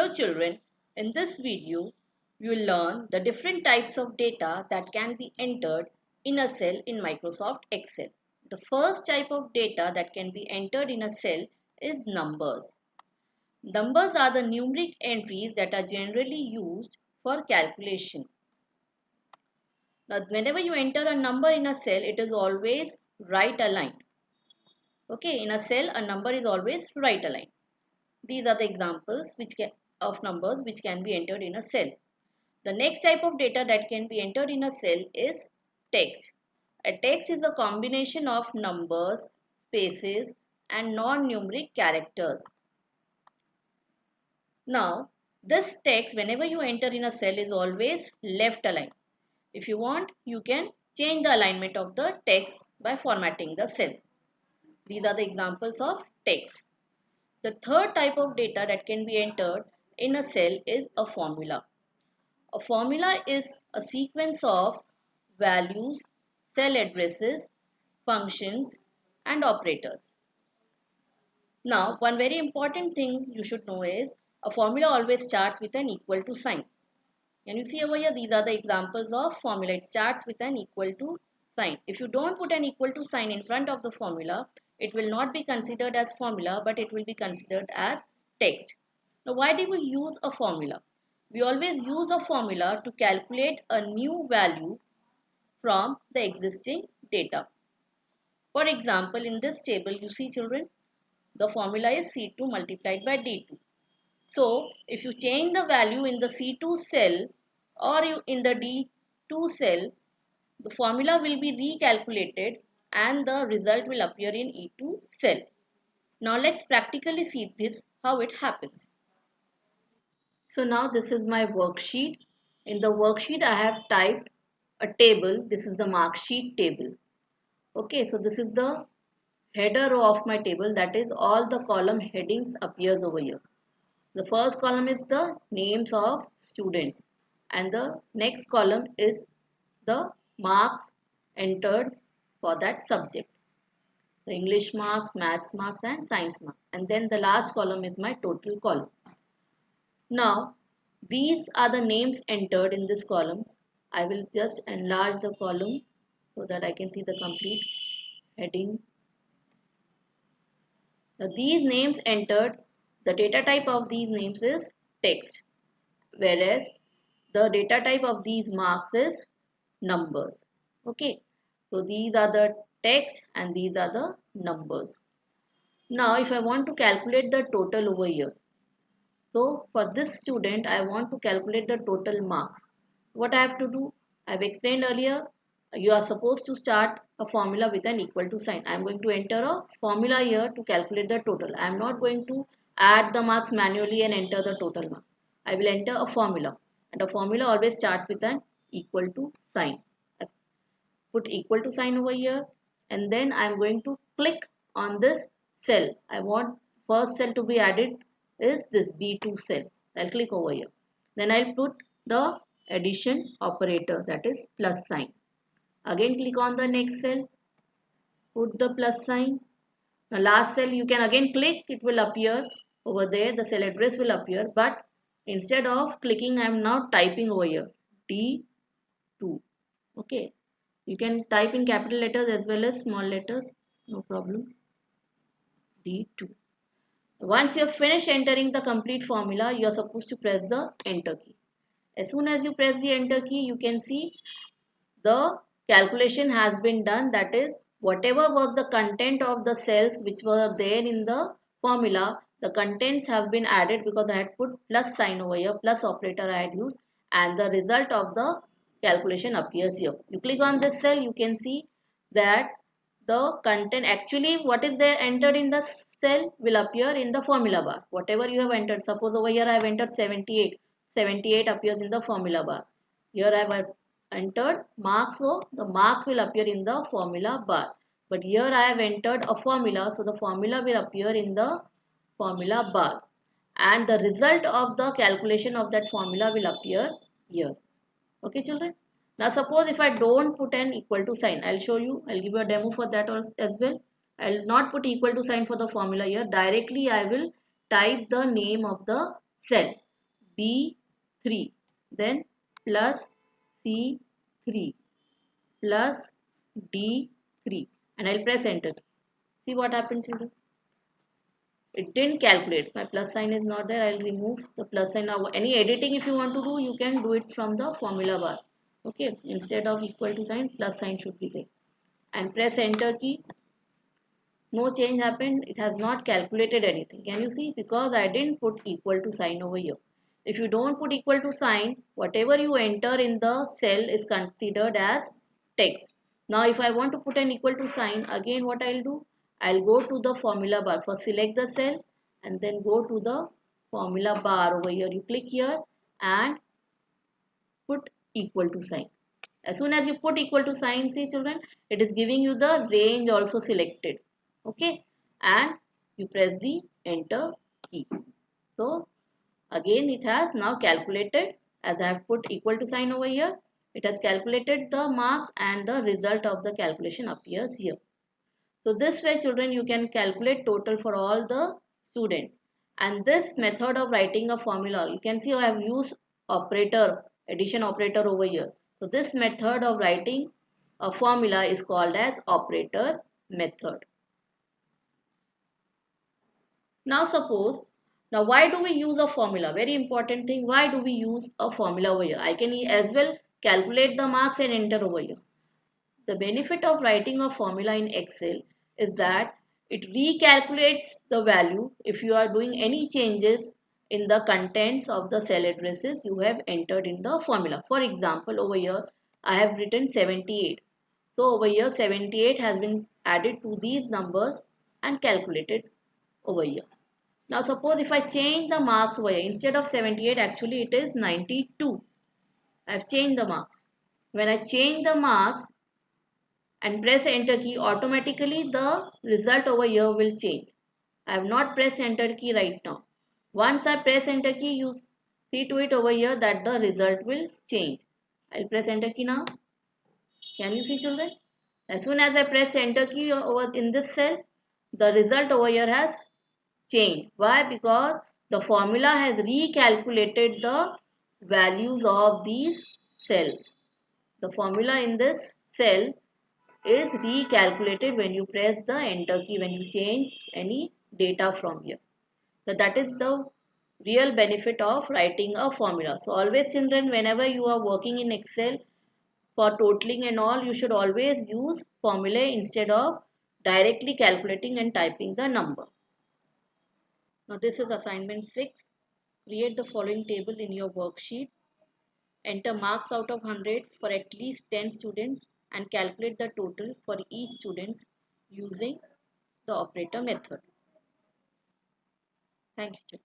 Hello children, in this video you will learn the different types of data that can be entered in a cell in Microsoft Excel. The first type of data that can be entered in a cell is numbers. Numbers are the numeric entries that are generally used for calculation. Now whenever you enter a number in a cell, it is always right aligned. Okay, in a cell a number is always right aligned. These are the examples of numbers which can be entered in a cell. The next type of data that can be entered in a cell is text. A text is a combination of numbers, spaces, and non-numeric characters. Now, this text, whenever you enter in a cell, is always left aligned. If you want, you can change the alignment of the text by formatting the cell. These are the examples of text. The third type of data that can be entered in a cell is a formula. A formula is a sequence of values, cell addresses, functions, and operators. Now, one very important thing you should know is a formula always starts with an equal to sign. Can you see over here? These are the examples of formula. It starts with an equal to sign. If you don't put an equal to sign in front of the formula, it will not be considered as formula, but it will be considered as text. Now, why do we use a formula? We always use a formula to calculate a new value from the existing data. For example, in this table, you see children, the formula is C2 multiplied by D2. So, if you change the value in the C2 cell or in the D2 cell, the formula will be recalculated and the result will appear in E2 cell. Now, let's practically see this, how it happens. So now this is my worksheet. In the worksheet, I have typed a table. This is the mark sheet table. Okay, so this is the header row of my table. That is all the column headings appears over here. The first column is the names of students and the next column is the marks entered for that subject. The English marks, maths marks and science marks. And then the last column is my total column. Now, these are the names entered in this columns. I will just enlarge the column so that I can see the complete heading. Now, these names entered, the data type of these names is text, whereas the data type of these marks is numbers. Okay, so these are the text and these are the numbers. Now, if I want to calculate the total over here, so for this student, I want to calculate the total marks. What I have to do? I have explained earlier, you are supposed to start a formula with an equal to sign. I am going to enter a formula here to calculate the total. I am not going to add the marks manually and enter the total mark. I will enter a formula and a formula always starts with an equal to sign. I put equal to sign over here and then I am going to click on this cell. I want first cell to be added is this B2 cell. I'll click over here. Then I'll put the addition operator, that is plus sign. Again click on the next cell, put the plus sign. The last cell you can again click, it will appear over there, the cell address will appear, but instead of clicking I am now typing over here D2. Okay, you can type in capital letters as well as small letters, no problem. D2. Once you have finished entering the complete formula, you are supposed to press the enter key. As soon as you press the enter key, you can see the calculation has been done. That is, whatever was the content of the cells which were there in the formula, the contents have been added because I had put plus sign over here, plus operator I had used, and the result of the calculation appears here. You click on this cell, you can see that the content, actually what is there entered in the cell will appear in the formula bar. Whatever you have entered, suppose over here I have entered 78, 78 appears in the formula bar. Here I have entered marks, so the marks will appear in the formula bar. But here I have entered a formula, so the formula will appear in the formula bar. And the result of the calculation of that formula will appear here. Okay children. Now suppose if I don't put an equal to sign, I'll show you, I'll give you a demo for that as well. I'll not put equal to sign for the formula here. Directly I will type the name of the cell. B3, then plus C3 plus D3, and I'll press enter. See what happens, children? It didn't calculate. My plus sign is not there. I'll remove the plus sign. Now any editing if you want to do, you can do it from the formula bar. Okay, instead of equal to sign, plus sign should be there. And press enter key. No change happened. It has not calculated anything. Can you see? Because I didn't put equal to sign over here. If you don't put equal to sign, whatever you enter in the cell is considered as text. Now if I want to put an equal to sign, again what I'll do? I'll go to the formula bar. First select the cell and then go to the formula bar over here. You click here and put equal to sign. As soon as you put equal to sign, see children, it is giving you the range also selected. Okay, and you press the enter key. So again it has now calculated, as I have put equal to sign over here, it has calculated the marks and the result of the calculation appears here. So this way children, you can calculate total for all the students. And this method of writing a formula, you can see I have used operator, addition operator over here. So this method of writing a formula is called as operator method. Now suppose, now why do we use a formula? Very important thing, why do we use a formula over here? I can as well calculate the marks and enter over here. The benefit of writing a formula in Excel is that it recalculates the value if you are doing any changes in the contents of the cell addresses you have entered in the formula. For example, over here I have written 78. So over here 78 has been added to these numbers and calculated over here. Now suppose if I change the marks over here, instead of 78 actually it is 92. I have changed the marks. When I change the marks and press enter key, automatically the result over here will change. I have not pressed enter key right now. Once I press enter key, you see to it over here that the result will change. I'll press enter key now. Can you see children? As soon as I press enter key over in this cell, the result over here has changed. Why? Because the formula has recalculated the values of these cells. The formula in this cell is recalculated when you press the enter key, when you change any data from here. So that is the real benefit of writing a formula. So always children, whenever you are working in Excel for totaling and all, you should always use formula instead of directly calculating and typing the number. Now this is assignment 6. Create the following table in your worksheet. Enter marks out of 100 for at least 10 students and calculate the total for each student using the operator method. Thank you.